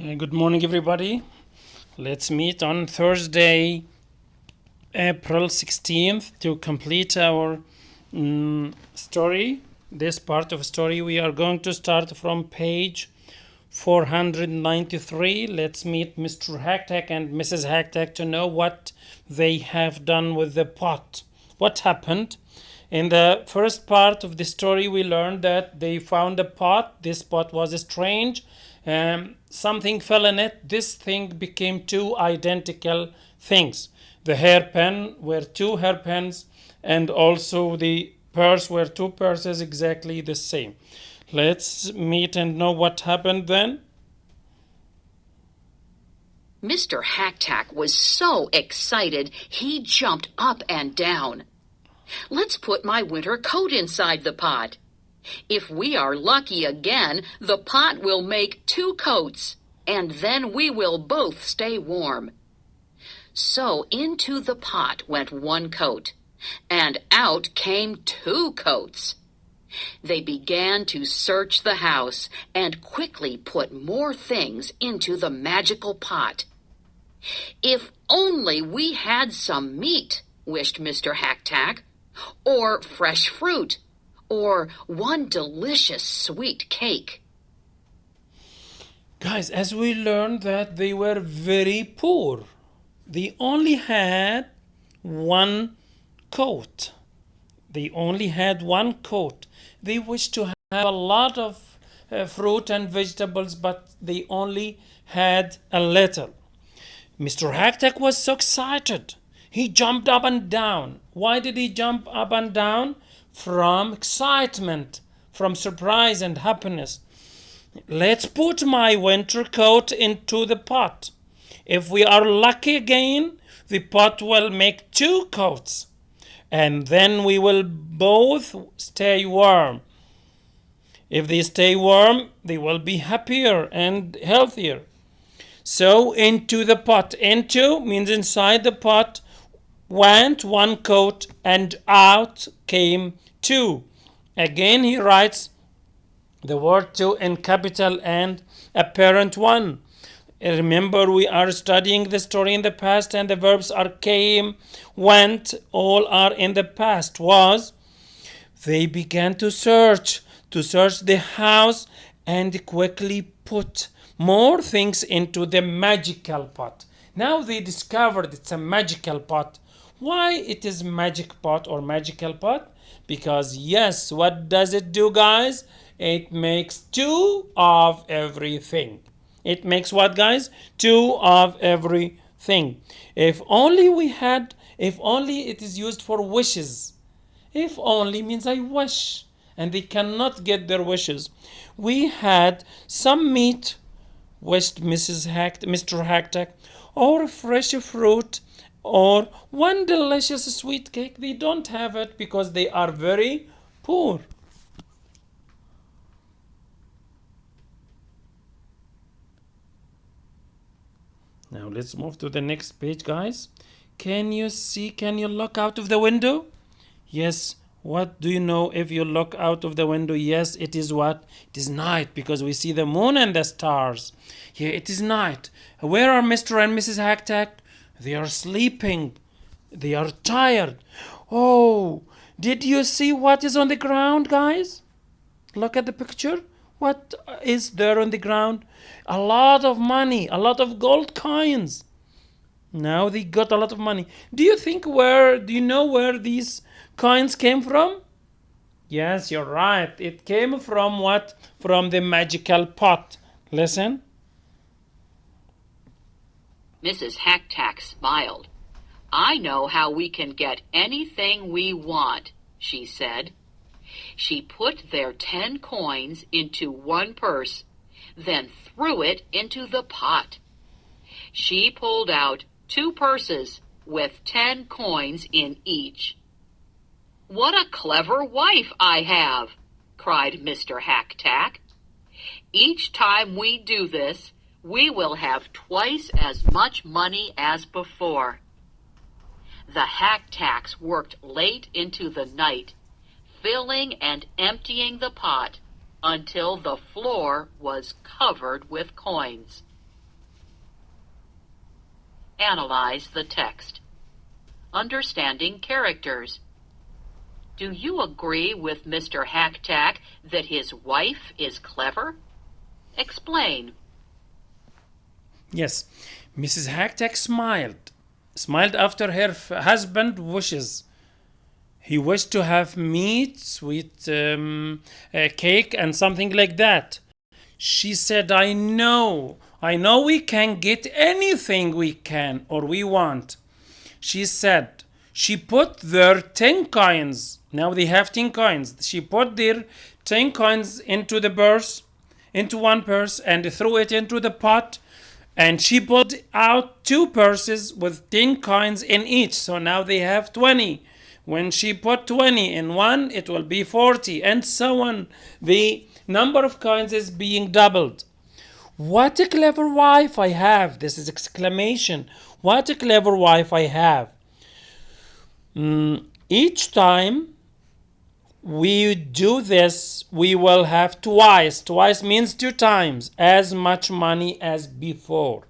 Good morning, everybody. Let's meet on Thursday, April 16th to complete our story. This part of story we are going to start from page 493. Let's meet Mr. Haktak and Mrs. Haktak to know what they have done with the pot. What happened? In the first part of the story, we learned that they found a pot. This pot was strange. Something fell in it. This thing became two identical things. The hairpin were two hairpins, and also the purse were two purses exactly the same. Let's meet and know what happened then. Mr. Haktak was so excited he jumped up and down. Let's put my winter coat inside the pot. If we are lucky again, the pot will make two coats, and then we will both stay warm. So into the pot went one coat, and out came two coats. They began to search the house and quickly put more things into the magical pot. If only we had some meat, wished Mr. Haktak, or fresh fruit, or one delicious sweet cake. Guys, as we learned that they were very poor. They only had one coat. They only had one coat. They wished to have a lot of fruit and vegetables, but they only had a little. Mr. Haktak was so excited. He jumped up and down. Why did he jump up and down? From excitement, from surprise and happiness. Let's put my winter coat into the pot. If we are lucky again, the pot will make two coats, and then we will both stay warm. If they stay warm, they will be happier and healthier. So into the pot. Into means inside the pot went one coat, and out came two. Again he writes the word two in capital and apparent one. Remember, we are studying the story in the past, and the verbs are came, went, all are in the past. Was they began to search the house and quickly put more things into the magical pot. Now they discovered it's a magical pot. Why it is magic pot or magical pot? Because yes, what does it do, guys? It makes two of everything. It makes what, guys? Two of everything. If only it is used for wishes. If only means I wish, and they cannot get their wishes. We had some meat, wished Mr. Haktak, or fresh fruit, or one delicious sweet cake. They don't have it because they are very poor. Now let's move to the next page, guys. Can you look out of the window? Yes. What do you know if you look out of the window? Yes, it is what? It is night because we see the moon and the stars. Here it is night. Where are Mr. and Mrs. Haktak? They are sleeping. They are tired. Oh, did you see what is on the ground, guys? Look at the picture. What is there on the ground? A lot of money, a lot of gold coins. Now they got a lot of money. Do you know where these coins came from? Yes, you're right. It came from what? From the magical pot. Listen. Mrs. Haktak smiled. I know how we can get anything we want, she said. She put their 10 coins into one purse, then threw it into the pot. She pulled out 2 purses with 10 coins in each. What a clever wife I have, cried Mr. Haktak. Each time we do this, we will have twice as much money as before. The Haktaks worked late into the night, filling and emptying the pot until the floor was covered with coins. analyze the text. Understanding characters. Do you agree with Mr. Hacktack that his wife is clever? Explain. Yes, Mrs. Hacktack smiled after her husband wishes. He wished to have meat, sweet cake, and something like that. She said, I know we can get anything we can or we want. She said, she put their 10 coins. Now they have 10 coins. She put their 10 coins into one purse, and threw it into the pot. And she pulled out 2 purses with 10 coins in each. So now they have 20. When she put 20 in one, it will be 40, and so on. The number of coins is being doubled. What a clever wife I have. This is exclamation. What a clever wife I have. Each time we do this, we will have twice. Twice means 2 times as much money as before.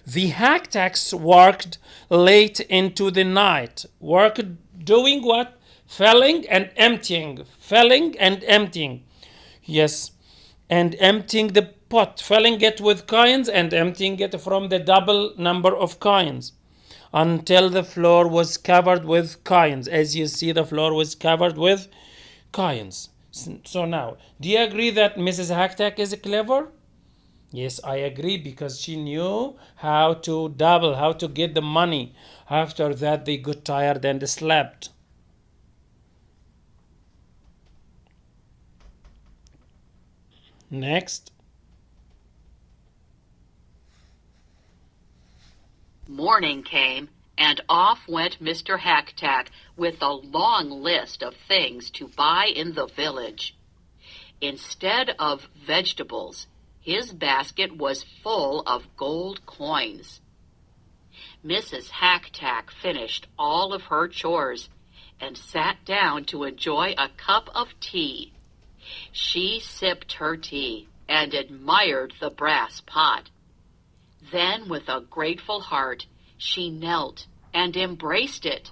The Hacktacks worked late into the night. Worked doing what? Filling and emptying. Filling and emptying. Yes. And emptying the pot. Filling it with coins and emptying it from the double number of coins, until the floor was covered with coins. As you see, the floor was covered with coins. So now, do you agree that Mrs. Hacktack is clever? Yes, I agree, because she knew how to double, how to get the money. After that, they got tired and slept. Next. Morning came, and off went Mr. Hacktack with a long list of things to buy in the village. Instead of vegetables, his basket was full of gold coins. Mrs. Hacktack finished all of her chores and sat down to enjoy a cup of tea. She sipped her tea and admired the brass pot. Then, with a grateful heart, she knelt and embraced it.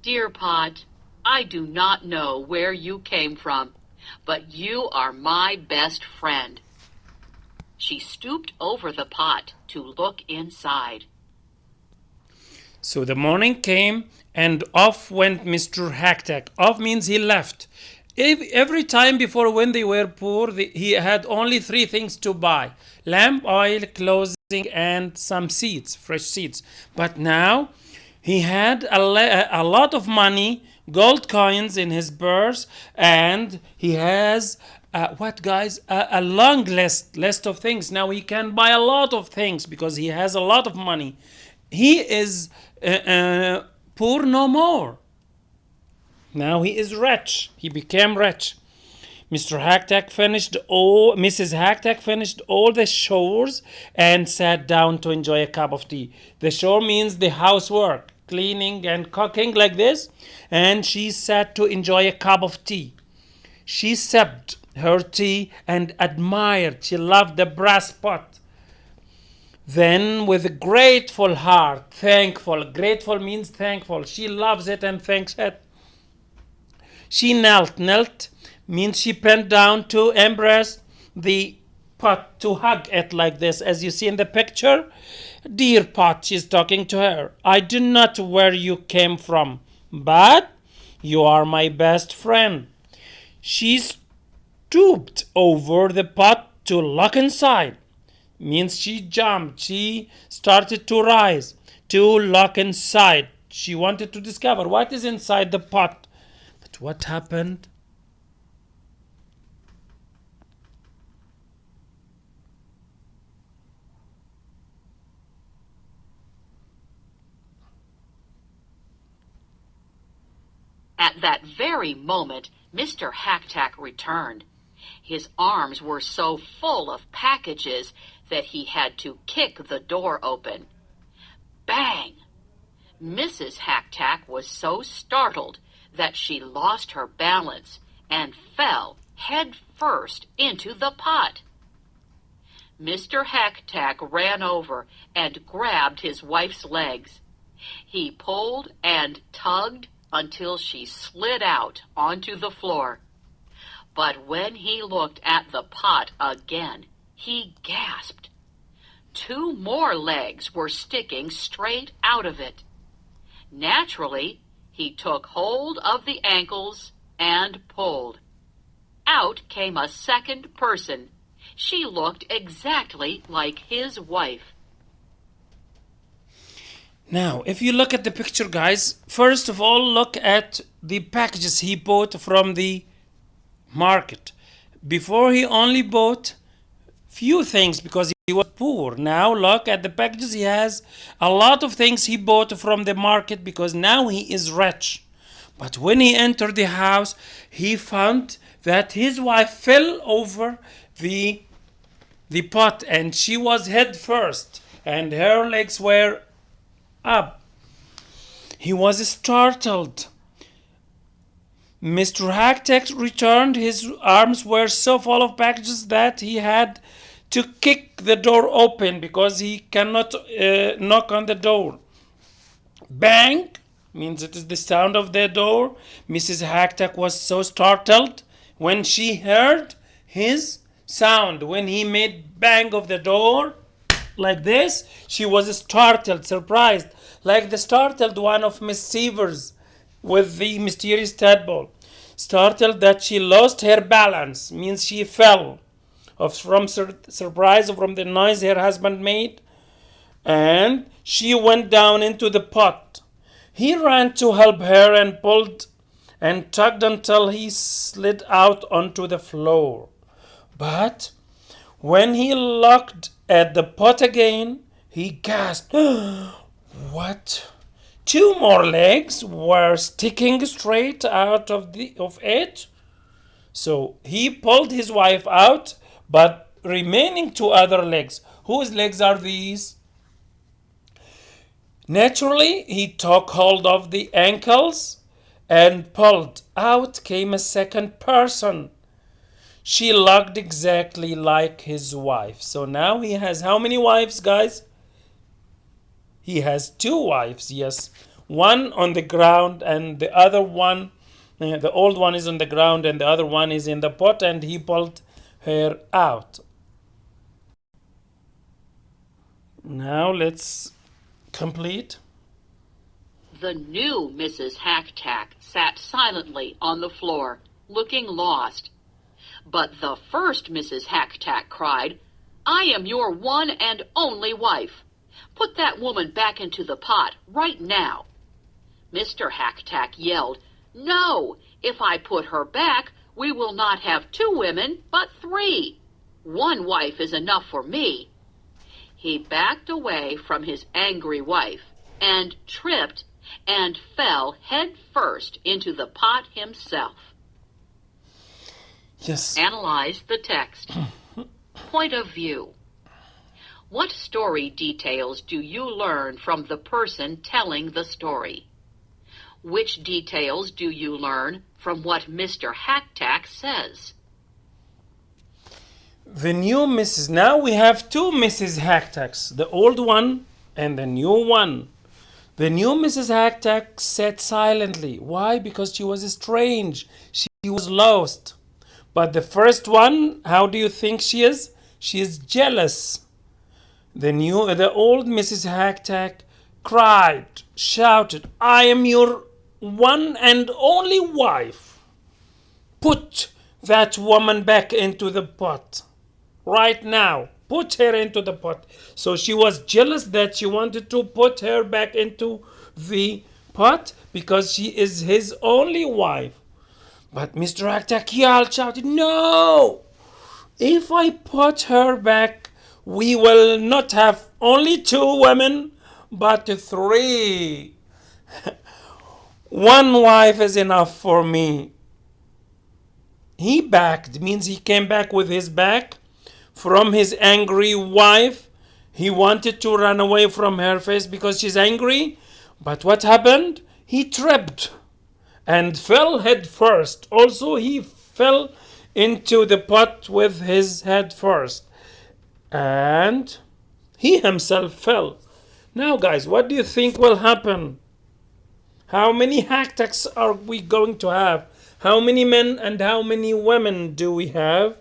Dear pot, I do not know where you came from, but you are my best friend. She stooped over the pot to look inside. So the morning came, and off went Mr. Hacktack. Off means he left. Every time before, when they were poor, he had only 3 things to buy: lamp oil, clothing, and some seeds, fresh seeds. But now he had a lot of money, gold coins in his purse, and he has a long list of things. Now he can buy a lot of things because he has a lot of money. He is poor no more. Now he is rich. He became rich. Mrs. Hacktack finished all the chores and sat down to enjoy a cup of tea. The chore means the housework, cleaning and cooking like this, and she sat to enjoy a cup of tea. She sipped her tea and admired. She loved the brass pot. Then, with a grateful heart, grateful means thankful. She loves it and thanks it. She knelt means she bent down to embrace the pot, to hug it like this, as you see in the picture. Dear pot, she's talking to her, I do not know where you came from, but you are my best friend. She stooped over the pot to look inside. Means she jumped. She started to rise to look inside. She wanted to discover what is inside the pot. But what happened? At that very moment, Mr. Hacktack returned. His arms were so full of packages that he had to kick the door open. Bang! Mrs. Hacktack was so startled that she lost her balance and fell head first into the pot. Mr. Hacktack ran over and grabbed his wife's legs. He pulled and tugged until she slid out onto the floor. But when he looked at the pot again, he gasped. 2 more legs were sticking straight out of it. Naturally, he took hold of the ankles and pulled. Out came a second person. She looked exactly like his wife. Now, if you look at the picture, guys, first of all, look at the packages he bought from the market. Before, he only bought few things because he was poor. Now look at the packages. He has a lot of things he bought from the market because now he is rich. But when he entered the house, he found that his wife fell over the pot and she was head first and her legs were up. He was startled. Mr. Hacktack returned. His arms were so full of packages that he had to kick the door open because he cannot knock on the door. Bang means it is the sound of the door. Mrs. Hacktack was so startled when she heard his sound. When he made bang of the door like this, she was startled, surprised, like the startled one of Miss Severs with the mysterious tadpole. Startled that she lost her balance means she fell from surprise from the noise her husband made, and she went down into the pot. He ran to help her and pulled and tugged until he slid out onto the floor. But when he looked at the pot again, he gasped. What? 2 more legs were sticking straight out of it? So he pulled his wife out, but remaining 2 other legs. Whose legs are these? Naturally, he took hold of the ankles and pulled. Out came a second person. She looked exactly like his wife. So now he has how many wives, guys? He has 2 wives, yes. One on the ground and the other one, the old one is on the ground and the other one is in the pot, and he pulled her out. Now let's complete. The new Mrs. Hacktack sat silently on the floor, looking lost. But the first Mrs. Hacktack cried, "I am your one and only wife. Put that woman back into the pot right now." Mr. Hacktack yelled, "No! If I put her back, we will not have 2 women, but 3. 1 wife is enough for me." He backed away from his angry wife and tripped and fell head first into the pot himself. Yes. Analyze the text. Point of view. What story details do you learn from the person telling the story? Which details do you learn from what Mr. Hacktack says? The new Mrs. Now we have 2 Mrs. Hacktacks, the old one and the new one. The new Mrs. Hacktack sat silently. Why? Because she was strange. She was lost. But the first one, how do you think she is? She is jealous. The old Mrs. Hacktack cried, shouted, "I am your one and only wife. Put that woman back into the pot. Right now. Put her into the pot." So she was jealous that she wanted to put her back into the pot because she is his only wife. But Mr. Hacktack yelled, shouted, "No! If I put her back, we will not have only 2 women, but 3. 1 wife is enough for me." He backed, means he came back with his back from his angry wife. He wanted to run away from her face because she's angry. But what happened? He tripped and fell head first. Also, he fell into the pot with his head first. and he himself fell. Now, guys, what do you think will happen? How many hashtags are we going to have? How many men and how many women do we have?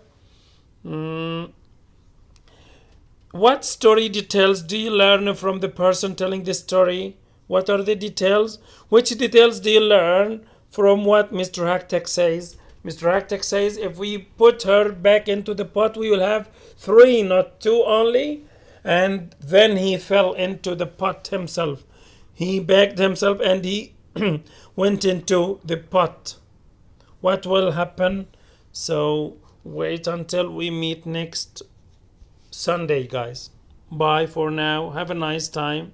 What story details do you learn from the person telling the story? What are the details? Which details do you learn from what Mr. Haktak says? Mr. Haktak says if we put her back into the pot, we will have 3, not 2 only. And then he fell into the pot himself. He backed himself and he went into the pot. What will happen? So wait until we meet next Sunday, guys. Bye for now. Have a nice time.